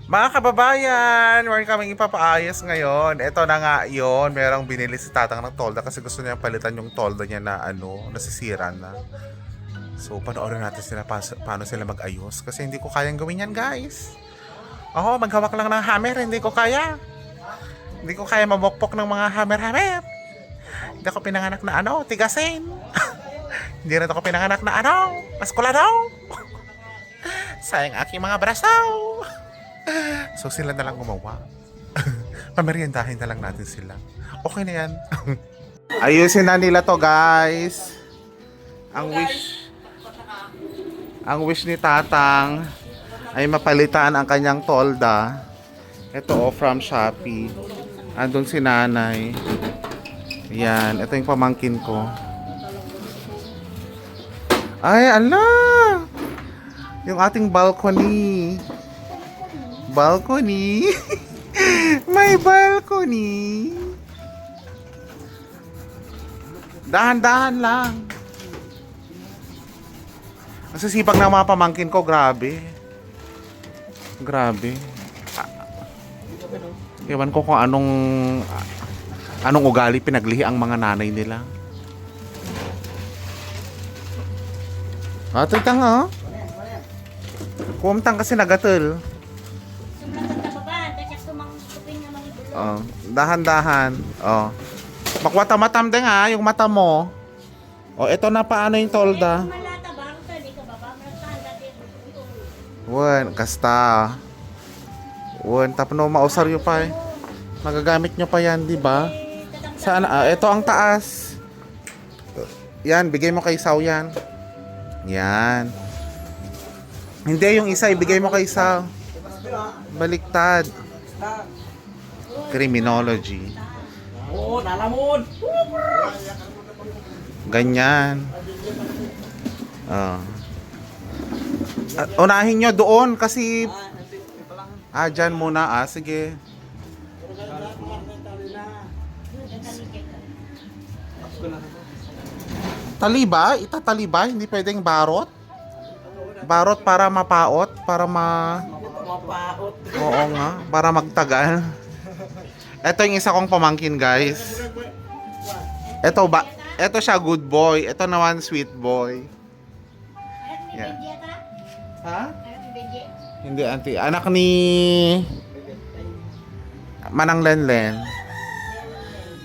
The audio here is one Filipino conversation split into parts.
Mga kababayan, meron kaming ipapaayos ngayon. Ito na nga yon, merong binili si Tatang ng tolda kasi gusto niya palitan yung tolda niya na nasisira na. So, panoorin natin sila paano sila mag-ayos kasi hindi ko kayang gawin yan, guys. Maghawak lang ng hammer, hindi ko kaya. Hindi ko kaya mabokpok ng mga hammer-hammer. Hindi ako pinanganak na tigasin. Hindi rin ako pinanganak na maskulado. Sayang aking mga brasaw. So sila na lang gumawa. Pameriendahin na lang natin sila. Okay na yan. Ayusin na nila to, guys. Ang wish ni Tatang ay mapalitan ang kanyang tolda. Ito from Shopee. Andun si Nanay. Yan, ito yung pamangkin ko. Ay, ala! Yung ating balcony. Balcony. May balcony. Dahan-dahan lang. Ang sisipag ng mga pamangkin ko, grabe. Grabe. Ewan ko kung anong ugali pinaglihi ang mga nanay nila. Titang kumtang kasi nagatul. Dahan-dahan. Makwata-matam din yung mata mo. Ito na paano yung tolda. Wan, kasta. Wan, tapno mausar yung pa. Magagamit nyo pa yan, di ba? Saan? Ito ang taas. Yan, bigay mo kay Sao yan. Yan. Hindi, yung isa, ibigay mo kay Sao. Baliktad. Criminology. Oo, nalamon. Ganyan. Unahin nyo doon kasi dyan muna. Sige. Taliba? Itataliba? Hindi pwedeng barot? Barot para mapaot? Mapaot. Oo nga, para magtagal. Ito yung isa kong pamangkin, guys. Ito siya, good boy. Ito naman, sweet boy. Yeah. Ha? Hindi, auntie. Anak ni Manang Lenlen.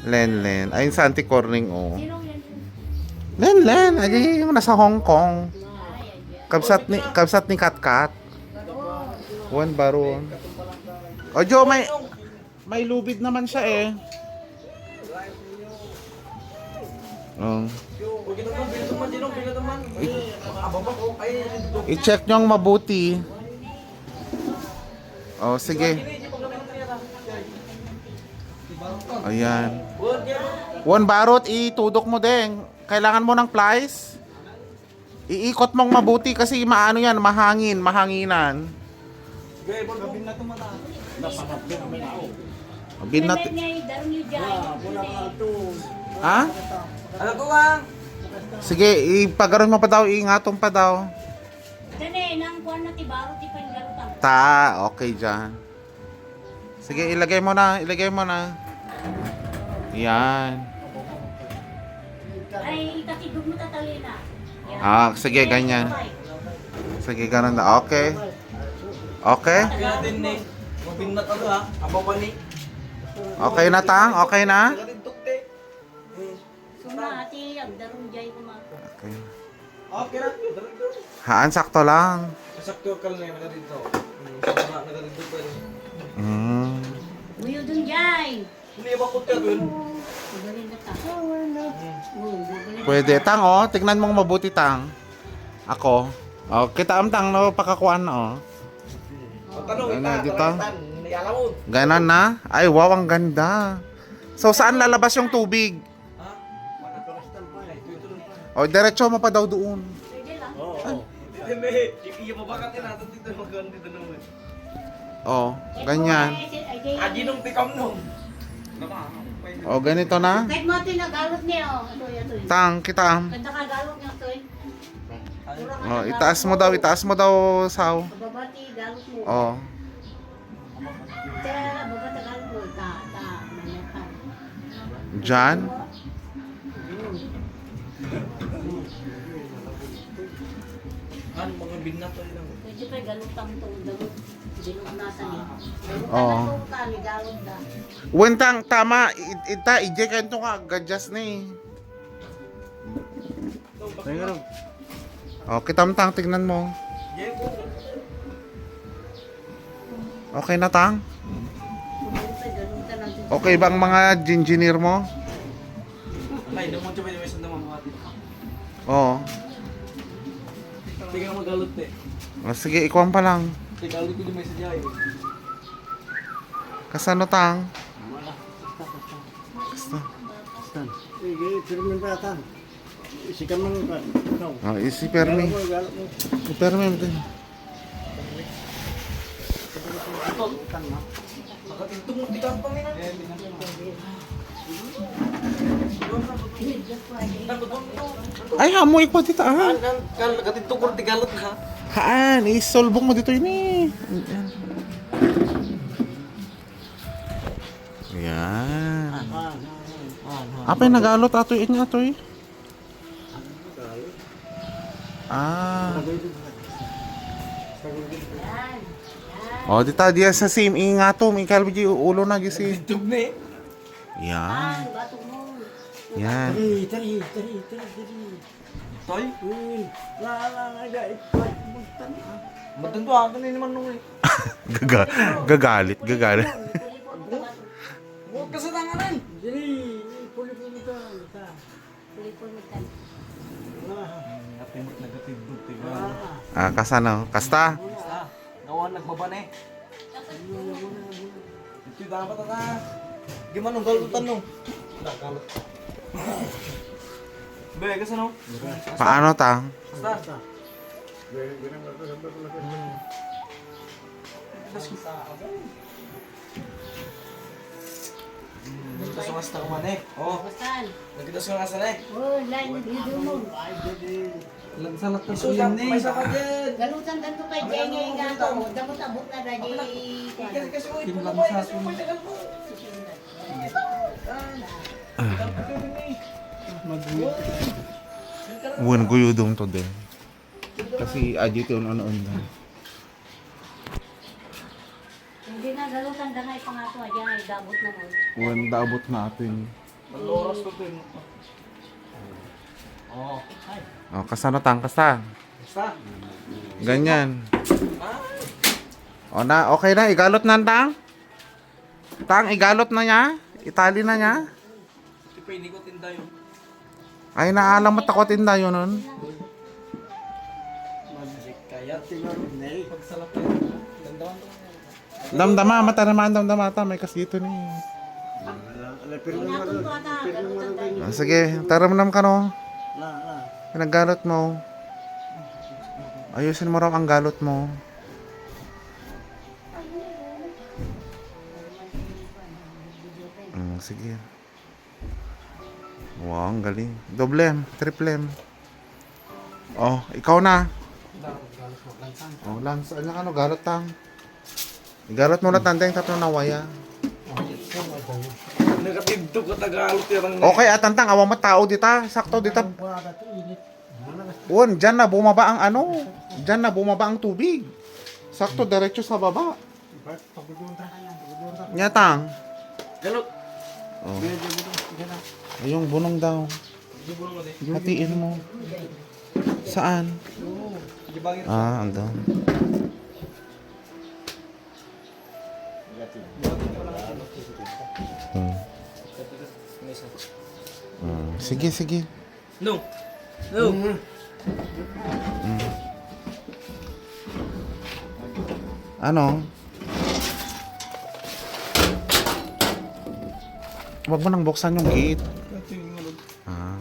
Lenlen. Ayun sa auntie Corning, Lenlen. Ay, yung nasa Hong Kong. Kabsat ni Katkat. Juan Baron. Jo, may lubid naman siya I-check nyo ang mabuti. Sige. Ayan. Juan Barot, itudok mo din. Kailangan mo ng plies. Iikot mong mabuti kasi mahanginan. Binat. Ha? Ano ko bang? Sige, ipagaron mo pa daw, iingatong pa daw. Dane, nang kuwan na tibaro, di pa yung garutang. Okay dyan. Sige, ilagay mo na. Yan. Ay, itatigog mo tatalina. Sige, ganyan. Sige, ganun na. Okay. Okay? Natin ni. Mabinat ako ha. Abo pa ni. Okay na, Tang? Okay na? Suma, ati, agdarong jay kumato. Okay. Okay na. Sakto lang. Sakto ka lang na dito. Sama na dito pa rin. Uyo dun jay. Hindi ba ko dun? Magaling na ta. Pwede. Tang, tignan mong mabuti, Tang. Ako. Kita am, Tang, pakakuan na, Tanong Ano, ita, dito? Alamon. Ganon na? Ay, wow, ang ganda. So, saan lalabas yung tubig? Diretso mo pa daw doon. Pwede lang. Oo. Hindi. Iyo mabakat natin dito maganda dito naman. Ganyan. Aji nung tikam nung. Ganito na. Kahit mo ito nagalot niya, ito. Tang, kita am. Ganda ka galot niya ito Itaas mo daw, Sao. Babati, galot mo. Kaya babatagal mo, nanyakan. Diyan? Ano, mga binato lang. Pwede pa galutang to, galut. Dilog nasa ni. Oo. Galutang ka, ni galot na. Wentang, tama. Ita, ije ka ito nga. Gadjas na eh. O, kitamtang, tignan mo. Okay na, tang? Pwede pa galutan natin. Okay bang mga engineer mo? Ay, naman siya may isa naman mga dito. Oo. Tingnan mo galut eh. O, sige, ikuwan pa lang. Galut ko din may sadya eh. Kasano, tang? Kasta. Sige, firmin pa tan. Isikan mo ba? Ikaw. O, isi permi. Galap mo. Permi. Nakatintong mo, tika pa nga. Ay, hamoy ko dito, ah. Nakatintong ko, tigalot na. Haan, isolbong mo dito ini. Yan. Apa yung nagalot atoy niya atoy? Ah. Oh, dita dia sa same inga to, may kalbi ulo na gisi. Tug na eh. Yan. Bato mo. Yan. Tari. Toy, Uy, la, ipay mo tan. magtanto ako na naman nung eh. Gagalit. Huwag ka sa tanganan. Dili, puli ta. Pulipol mo tan. Natimot nagatibog, tiga. Ah, kasano? Kasta. Basta, gawa nagbaba na eh. Ito dapat na. Gimana nung galutan nung? Galut. Be, kasi no? Paano tang? Basta. Nagkitas ko nga sa takuman eh. Oo, Basan. nagkitas ko nga sa eh. Oh, line video mo. Lansalat na suyan eh. May saka dyan. Galutan tanto kay Jenny gato. Damot abot na dali. Kasi ko ito ko eh. Kasi may tagal mo. Buwan ko yudong to din. Kasi adyo ito ano. Hindi na galutan dangay pa nga to. Diyan ay dabot na mo. Buwan daabot na atin. Maloras ko ito. Oo. Oh, kasano tang kasta? Basta. Ganyan. O na, okay na, igalot na tang? Tang, igalot na niya? Itali na niya? Ito pa hindi ko tinda yun. Ay, naalamat ako tinda yun nun. Kaya pagsalap yun. Dandaman to. Damdama, mata naman, damdamata, may kas dito ni. Inatong to ata. Galutan tayo. Ah, sige, taramdam ka no. La. Pinaggalot mo. Ayusin mo raw ang galot mo. Sige. Wow, ang galing. Doblem, triplem. Oh, ikaw na. Oh, lans, ano, galot tang. Igalot mo na tandeng tatlo na waya. Nagatibdo ko tagalog tirang na. Okay, atantang, awang matao dita. Sakto dita. Wala to init. Won, dyan na bumaba ang ano. Dyan na bumaba ang tubig. Sakto, diretso sa baba. Pagudon ta. Nyatang. Galot. Oh. Ayong bunong daw. Di bulong mo din. Hatiin mo. Saan? Di bangin. Ah, andun. Sige. No. No. Ano? Huwag mo nang buksan yung gate. Ah.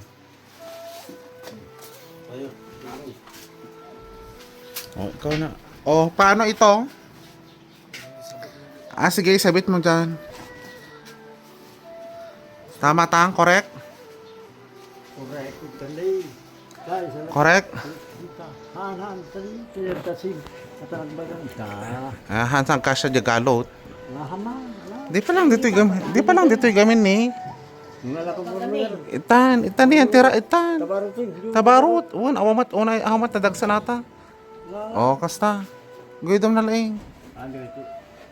Oh, ikaw na. Oh, paano ito? Ah, sige, sabit mo dyan. Tama tang, correct? Correct. Tali. Kaya sa Correct? Han, tali. Kaya tasig. At ang bagang ta. Ah, hansang kasya di galot. Nahama. Di pa lang dito'y gamin ni. Ngalako mo meron. Itan niyan, tira, itan. Tabarutin. Tabarut, awamat tadagsa nata. Oh, kasta. Guydom na laing. Ano ito?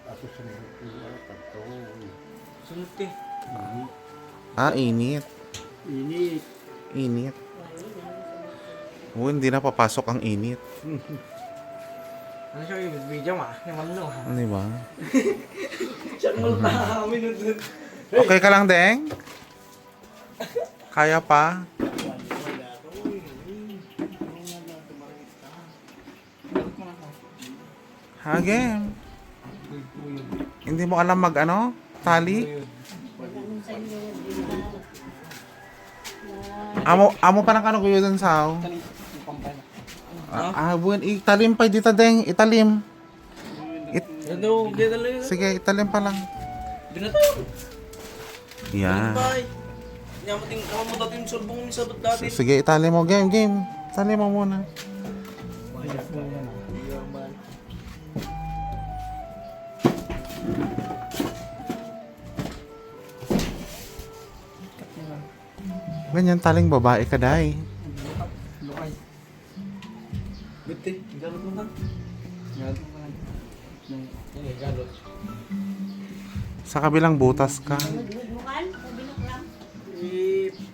Ako sa mga pagto. Sunod eh. Init. Init. Init. Hindi na papasok ang init. Ano siya yung video ma? Naman no. Di ba? Siya malta minutes. Okay ka lang, Deng? Kaya pa? Hagem. Hindi mo alam mag ano? Tali? Amo pa ng kano kuyo dun sa buwan, italim pa dito, Deng. Italim. Ano, gaya talaga. Sige, italim pa lang. Binato. Yan. Bye. Nyamating ako mo dati yung sulbong ni sabat dati. Sige, italim mo. Game. Italim mo muna. Ganyan, taling babae ka, Day. Lukay. Bitti, galot mo lang. Galot mo lang. Yung galot. Sa kabilang butas ka. Bukan, binukram.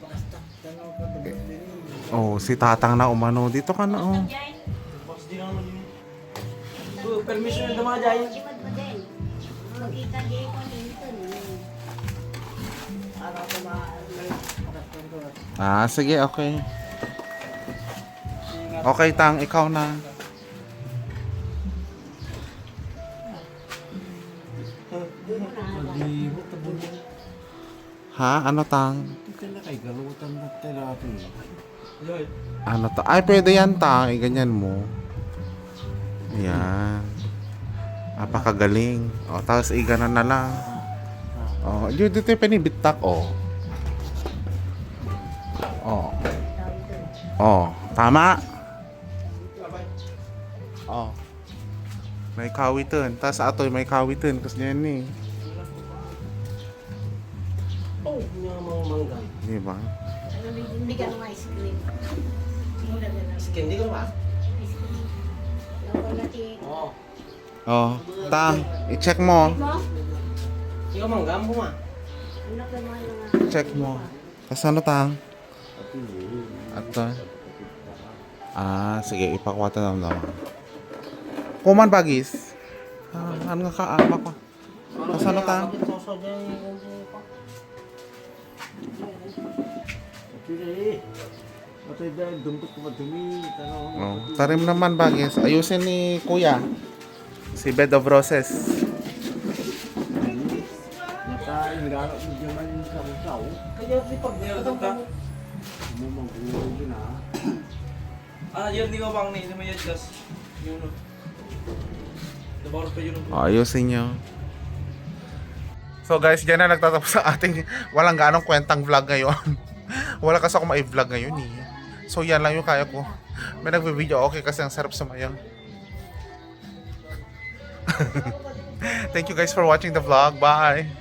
Basta. Oh, si Tatang na umano. Dito ka na, oh. Jai, Boss di naman yun. Permission na mga jay. simad mo din. Magkita di ko nito. Sige, okay. Okay, Tang, ikaw na. Ha? Ano, Tang? Ito na kay galutan na therapy. Ano to? Ay, pwede yan, Tang. Ganyan mo. Ayan. Napakagaling. O, tapos iganan na lang. O, yun dito yung pinibitak, o. O, tama. O. May kawitan. Tapos atoy may kawitan. Kasi yan eh. Oh, yung mga mangga. Di ba? Hindi ka naman ice cream. Mula na lang. Skin, di ko ba? Ice cream. Loko natin. Oo. O, Tang, i-check mo. Mo? Ikaw mangga mo ma. Ano ka naman lang. Check mo. Tapos ano, Tang? Ato. Sige, ipakwata na naman. Kuman bagis. Ano nga kaama ko? Tapos ano, Tang? Pili. Matay dahil dumpot ko madumi. Oh, tarim naman bagis. Ayusin ni Kuya. Si Bed of Roses. Nakain, nilalo mo dyan man yung saw-saw. Kaya di pag nilotong ka. Mumanggulo yun Yun di ko bang ni may adjust. Yun no. Dabar pa yun. Ayusin nyo. So guys, dyan na nagtatapos ang ating walang ganong kwentang vlog ngayon. Wala kasi ako ma-vlog ngayon eh. So yan lang yung kaya ko. May nagbe-video okay kasi ang sarap sumayang. Thank you guys for watching the vlog. Bye!